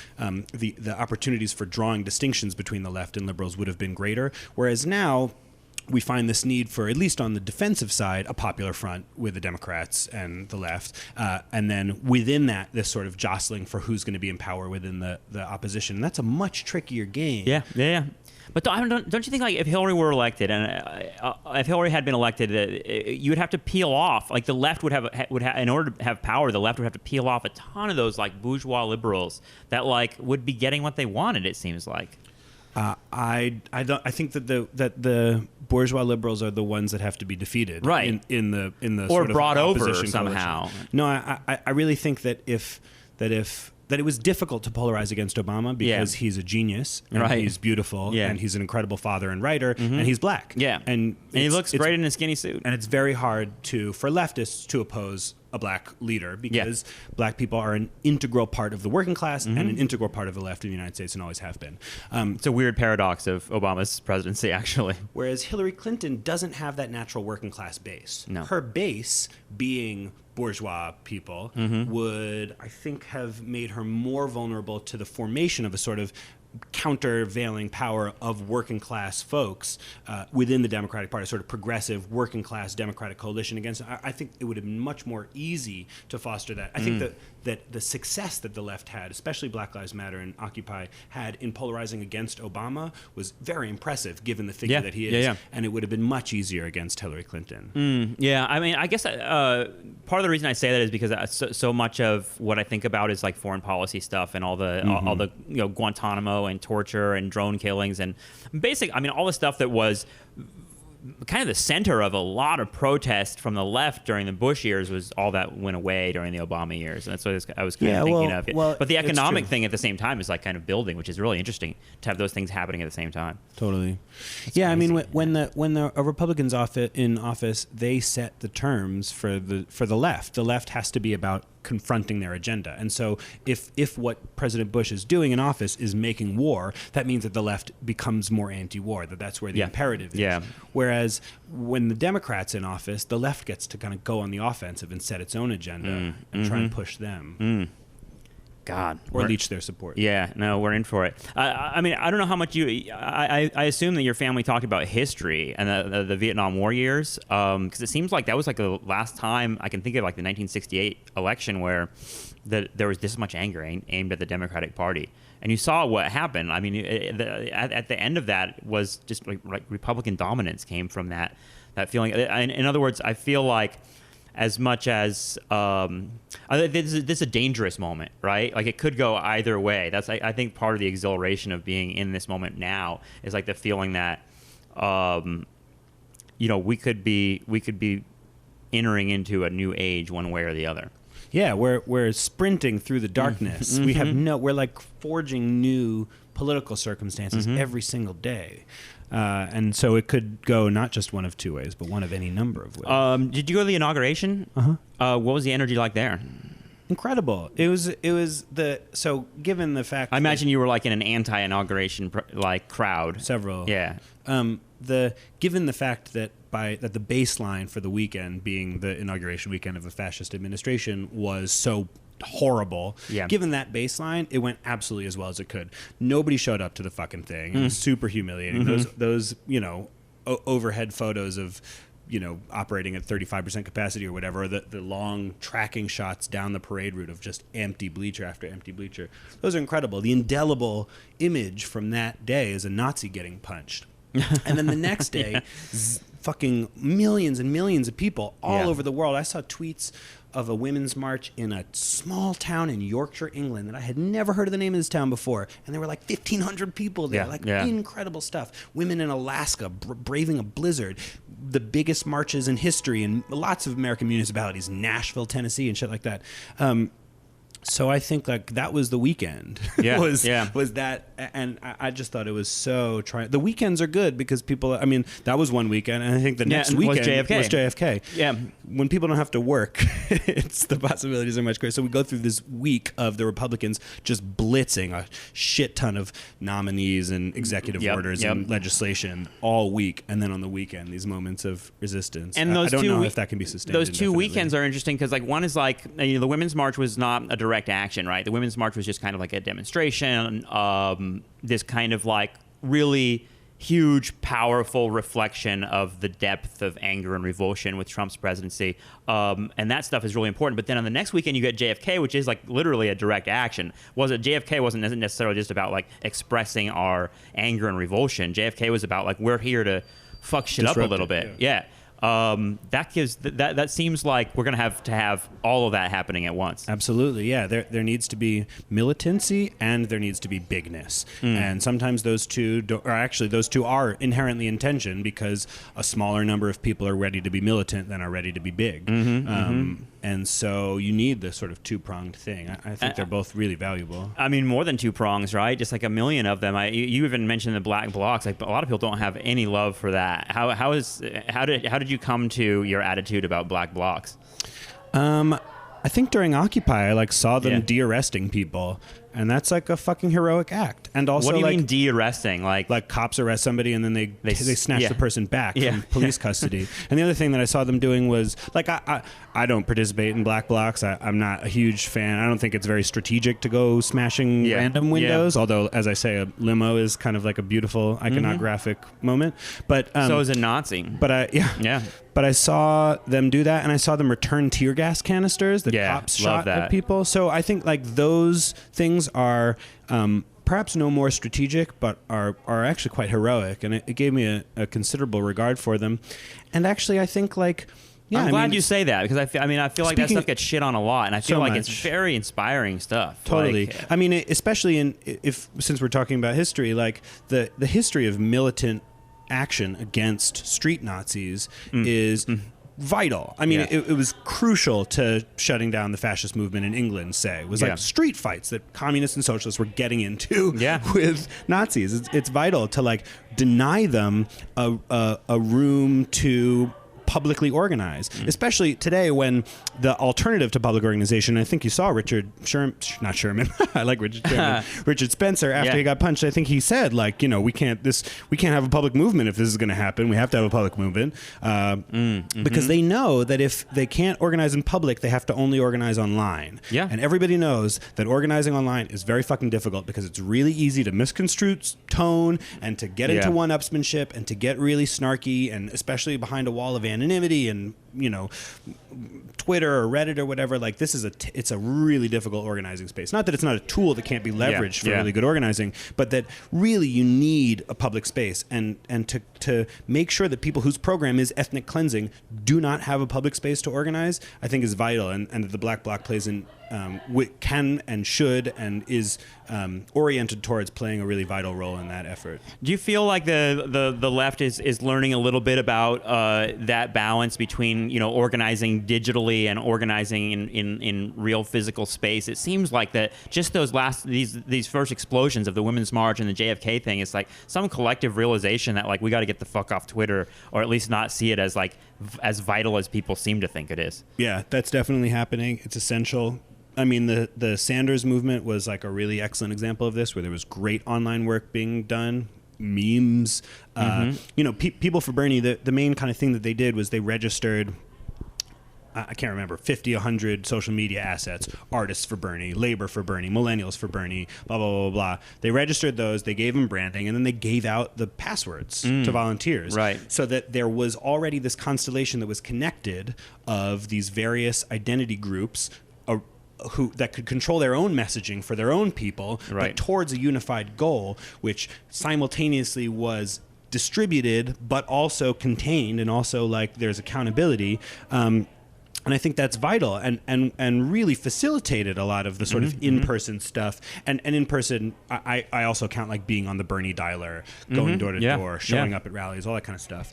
Speaker 2: the opportunities for drawing distinctions between the left and liberals would have been greater. Whereas now, we find this need for, at least on the defensive side, a popular front with the Democrats and the left. And then within that, this sort of jostling for who's going to be in power within the opposition. And that's a much trickier game.
Speaker 1: Yeah. But don't you think, like, if Hillary were elected, and if Hillary had been elected, you would have to peel off, like the left would have, in order to have power, the left would have to peel off a ton of those, like, bourgeois liberals that, like, would be getting what they wanted, it seems like.
Speaker 2: I think that the bourgeois liberals are the ones that have to be defeated,
Speaker 1: right?
Speaker 2: In the
Speaker 1: or
Speaker 2: sort of
Speaker 1: brought over
Speaker 2: somehow. No, I really think that it was difficult to polarize against Obama because he's a genius, and he's beautiful, and he's an incredible father and writer, and he's black, and
Speaker 1: he looks great in a skinny suit,
Speaker 2: and it's very hard for leftists to oppose a black leader because black people are an integral part of the working class and an integral part of the left in the United States and always have been.
Speaker 1: It's a weird paradox of Obama's presidency, actually.
Speaker 2: Whereas Hillary Clinton doesn't have that natural working class base.
Speaker 1: No.
Speaker 2: Her base being bourgeois people would, I think, have made her more vulnerable to the formation of a sort of countervailing power of working class folks within the Democratic Party, sort of progressive working class Democratic coalition against. I think it would have been much more easy to foster that. I think that the success that the left had, especially Black Lives Matter and Occupy, had in polarizing against Obama was very impressive, given the figure that he is. And it would have been much easier against Hillary Clinton.
Speaker 1: Yeah, I mean, I guess part of the reason I say that is because so much of what I think about is like foreign policy stuff and all the Guantanamo and torture and drone killings and all the stuff that was kind of the center of a lot of protest from the left during the Bush years was all that went away during the Obama years. And that's what I was kind of thinking of.
Speaker 2: Well,
Speaker 1: but the economic thing at the same time is like kind of building, which is really interesting to have those things happening at the same time.
Speaker 2: Totally. That's crazy. I mean, when the Republicans in office, they set the terms for the left. The left has to be about confronting their agenda. And so if what President Bush is doing in office is making war, that means that the left becomes more anti-war, that's where the imperative is. Yeah. Whereas when the Democrats in office, the left gets to kind of go on the offensive and set its own agenda and try and push them.
Speaker 1: God.
Speaker 2: Or leech their support.
Speaker 1: Yeah, no, we're in for it. I mean, I don't know how much I assume that your family talked about history and the Vietnam War years, because it seems like that was like the last time I can think of, like the 1968 election where there was this much anger aimed at the Democratic Party. And you saw what happened. I mean, at the end of that was just like Republican dominance came from that feeling. In other words, I feel like as much as this is a dangerous moment, right? Like it could go either way. That's I think part of the exhilaration of being in this moment now is like the feeling that we could be entering into a new age one way or the other.
Speaker 2: Yeah, we're sprinting through the darkness. We're like forging new political circumstances every single day. And so it could go not just one of two ways, but one of any number of ways.
Speaker 1: Did you go to the inauguration? What was the energy like there?
Speaker 2: Incredible. It was given the fact
Speaker 1: I imagine you were like in an anti-inauguration crowd.
Speaker 2: Several.
Speaker 1: Yeah.
Speaker 2: Given the fact that the baseline for the weekend being the inauguration weekend of a fascist administration was so horrible. Yeah. Given that baseline, it went absolutely as well as it could. Nobody showed up to the fucking thing. It was super humiliating. Those overhead photos of operating at 35% capacity or whatever, the long tracking shots down the parade route of just empty bleacher after empty bleacher. Those are incredible. The indelible image from that day is a Nazi getting punched. And then the next day, fucking millions and millions of people all over the world. I saw tweets of a women's march in a small town in Yorkshire, England, that I had never heard of the name of this town before. And there were like 1,500 people there, incredible stuff. Women in Alaska braving a blizzard, the biggest marches in history in lots of American municipalities, Nashville, Tennessee, and shit like that. So I think like that was the weekend. Was that, and I just thought it was so the weekends are good because people. I mean, that was one weekend, and I think the next weekend was JFK. Yeah, when people don't have to work, the possibilities are much greater. So we go through this week of the Republicans just blitzing a shit ton of nominees and executive orders and legislation all week, and then on the weekend these moments of resistance. And I don't know if that can be sustained.
Speaker 1: Those two weekends are interesting because like one is like the Women's March was not a direct action, right? The Women's March was just kind of like a demonstration, this kind of like really huge, powerful reflection of the depth of anger and revulsion with Trump's presidency. And that stuff is really important. But then on the next weekend, you get JFK, which is like literally a direct action. JFK wasn't necessarily just about like expressing our anger and revulsion. JFK was about like, we're here to fuck shit up a little bit. Yeah. That seems like we're going to have all of that happening at once.
Speaker 2: Absolutely, yeah. There needs to be militancy and there needs to be bigness, and sometimes those two are inherently in tension because a smaller number of people are ready to be militant than are ready to be big. And so you need this sort of two-pronged thing. I think they're both really valuable.
Speaker 1: I mean, more than two prongs, right? Just like a million of them. You even mentioned the black blocs. Like a lot of people don't have any love for that. How did you come to your attitude about black blocs?
Speaker 2: I think during Occupy, I saw them de-arresting people, and that's like a fucking heroic act. And also,
Speaker 1: what do you mean de-arresting? Like
Speaker 2: cops arrest somebody and then they snatch
Speaker 1: yeah.
Speaker 2: the person back from police custody. And the other thing that I saw them doing was like, I don't participate in black blocs. I'm not a huge fan. I don't think it's very strategic to go smashing random windows. Although, as I say, a limo is kind of like a beautiful iconographic moment. But
Speaker 1: so is a Nazi.
Speaker 2: But But I saw them do that, and I saw them return tear gas canisters that cops shot at people. So I think like those things are perhaps no more strategic, but are actually quite heroic, and it gave me a considerable regard for them. And actually, I think like. Yeah,
Speaker 1: I'm glad you say that, because I feel like that stuff gets shit on a lot, and I feel like it's very inspiring stuff.
Speaker 2: Totally. Like, I mean, especially since we're talking about history, like the history of militant action against street Nazis is vital. I mean, it was crucial to shutting down the fascist movement in England, say. It was like street fights that communists and socialists were getting into with Nazis. It's vital to like deny them a room to publicly organize, especially today when the alternative to public organization, I think you saw Richard Sherman, I like Richard Sherman, Richard Spencer, after he got punched, I think he said, like, you know, we can't have a public movement if this is going to happen. We have to have a public movement because they know that if they can't organize in public, they have to only organize online. Yeah. And everybody knows that organizing online is very fucking difficult because it's really easy to misconstrue tone and to get into one-upsmanship and to get really snarky, and especially behind a wall of anonymity and, you know, Twitter or Reddit or whatever. Like, this is it's a really difficult organizing space. Not that it's not a tool that can't be leveraged for really good organizing, but that really you need a public space, and to make sure that people whose program is ethnic cleansing do not have a public space to organize, I think is vital, and the Black Bloc plays in can and should and is oriented towards playing a really vital role in that effort.
Speaker 1: Do you feel like the left is learning a little bit about that balance between, you know, organizing digitally and organizing in real physical space? It seems like that just these first explosions of the Women's March and the JFK thing is like some collective realization that like we got to get the fuck off Twitter, or at least not see it as like as vital as people seem to think it is.
Speaker 2: Yeah, that's definitely happening. It's essential. I mean, the Sanders movement was like a really excellent example of this, where there was great online work being done, memes. You know, People for Bernie, the main kind of thing that they did was they registered, I can't remember, 50, 100 social media assets, artists for Bernie, labor for Bernie, millennials for Bernie, blah, blah, blah, blah. They registered those, they gave them branding, and then they gave out the passwords to volunteers. Right. So that there was already this constellation that was connected of these various identity groups that could control their own messaging for their own people, but towards a unified goal, which simultaneously was distributed, but also contained, and also like there's accountability. And I think that's vital, and really facilitated a lot of the sort of in-person stuff. And in person, I also count like being on the Bernie dialer, going door to door, showing up at rallies, all that kind of stuff.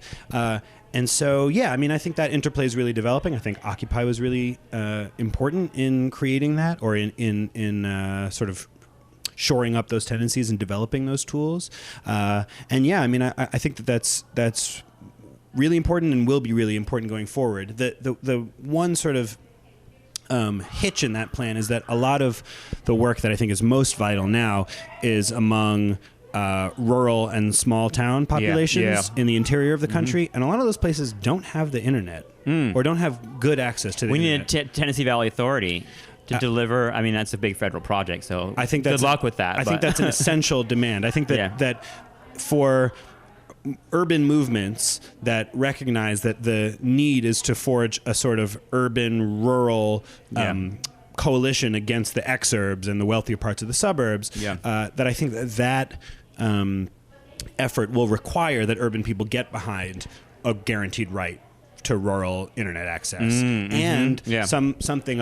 Speaker 2: And so, I mean, I think that interplay is really developing. I think Occupy was really important in creating that, or in sort of shoring up those tendencies and developing those tools. I mean, I think that's really important and will be really important going forward. The one sort of hitch in that plan is that a lot of the work that I think is most vital now is among rural and small town populations in the interior of the country, and a lot of those places don't have the internet or don't have good access to the internet.
Speaker 1: We need a Tennessee Valley Authority to deliver. I mean, that's a big federal project, so I think good luck with that.
Speaker 2: I think that's an essential demand. I think that for urban movements that recognize that the need is to forge a sort of urban-rural coalition against the exurbs and the wealthier parts of the suburbs, that I think that effort will require that urban people get behind a guaranteed right to rural internet access and something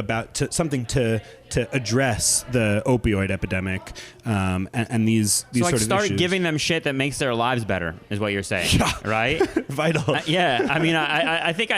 Speaker 2: to address the opioid epidemic and these
Speaker 1: so
Speaker 2: sort of
Speaker 1: start
Speaker 2: issues.
Speaker 1: Giving them shit that makes their lives better is what you're saying, right?
Speaker 2: Vital.
Speaker 1: I mean, I think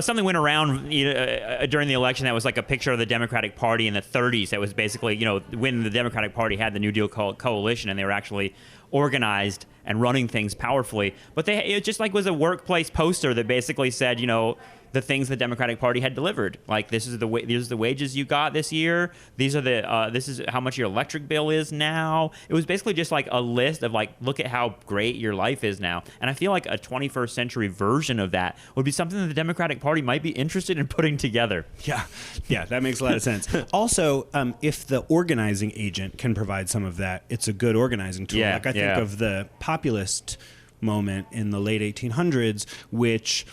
Speaker 1: something went around during the election that was like a picture of the Democratic Party in the 30s. That was basically when the Democratic Party had the New Deal coalition and they were actually organized and running things powerfully, but it just like was a workplace poster that basically said, the the things the Democratic Party had delivered. Like, these are the wages you got this year. These are this is how much your electric bill is now. It was basically just like a list of like, look at how great your life is now. And I feel like a 21st century version of that would be something that the Democratic Party might be interested in putting together.
Speaker 2: Yeah, that makes a lot of sense. Also, if the organizing agent can provide some of that, it's a good organizing tool. I think of the populist moment in the late 1800s, which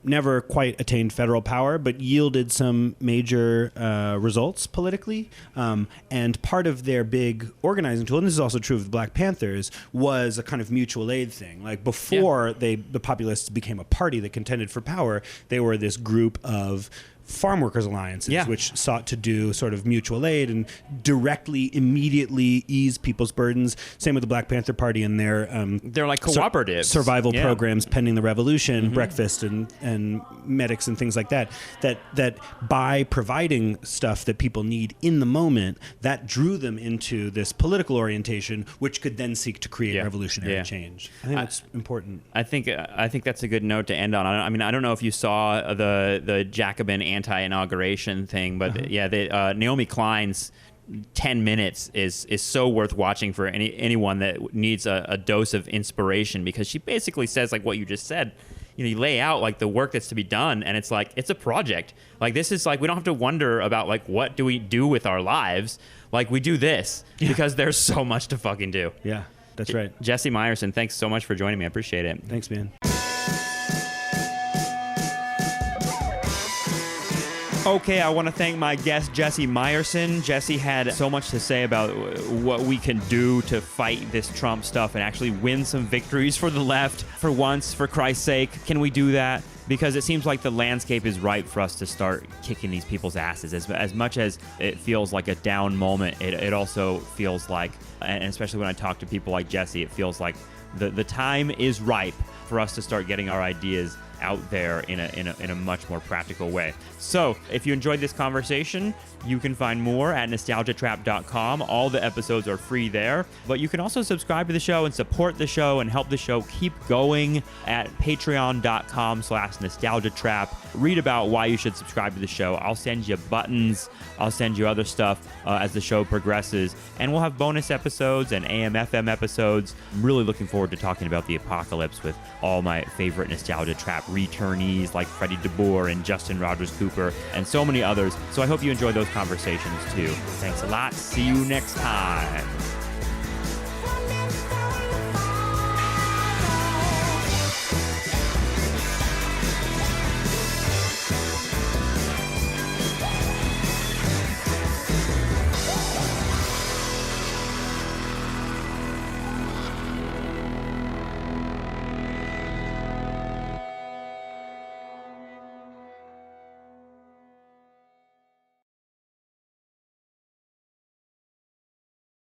Speaker 2: never quite attained federal power, but yielded some major results politically. And part of their big organizing tool, and this is also true of the Black Panthers, was a kind of mutual aid thing. Like before the populists became a party that contended for power, they were this group of farm workers alliances, which sought to do sort of mutual aid and directly, immediately ease people's burdens. Same with the Black Panther Party and their
Speaker 1: they're like cooperatives,
Speaker 2: survival programs pending the revolution, breakfast and medics and things like that. That by providing stuff that people need in the moment, that drew them into this political orientation, which could then seek to create revolutionary change. I think that's important.
Speaker 1: I think that's a good note to end on. I mean, I don't know if you saw the Jacobin anti-inauguration thing, but Naomi Klein's 10 minutes is so worth watching for anyone that needs a dose of inspiration, because she basically says like what you just said. You lay out like the work that's to be done, and it's like it's a project. Like, this is like, we don't have to wonder about like what do we do with our lives. Like, we do this because there's so much to fucking do.
Speaker 2: Yeah, that's right.
Speaker 1: Jesse Myerson, thanks so much for joining me. I appreciate it.
Speaker 2: Thanks, man.
Speaker 1: Okay, I want to thank my guest, Jesse Myerson. Jesse had so much to say about what we can do to fight this Trump stuff and actually win some victories for the left. For once, for Christ's sake, can we do that? Because it seems like the landscape is ripe for us to start kicking these people's asses. As much as it feels like a down moment, it also feels like, and especially when I talk to people like Jesse, it feels like the time is ripe for us to start getting our ideas out there in a much more practical way. So if you enjoyed this conversation, you can find more at nostalgiatrap.com. All the episodes are free there, but you can also subscribe to the show and support the show and help the show keep going at patreon.com/nostalgiatrap. Read about why you should subscribe to the show. I'll send you buttons. I'll send you other stuff as the show progresses, and we'll have bonus episodes and AM/FM episodes. I'm really looking forward to talking about the apocalypse with all my favorite Nostalgia Trap returnees like Freddie DeBoer and Justin Rogers Cooper and so many others. So I hope you enjoy those conversations too. Thanks a lot. See you next time.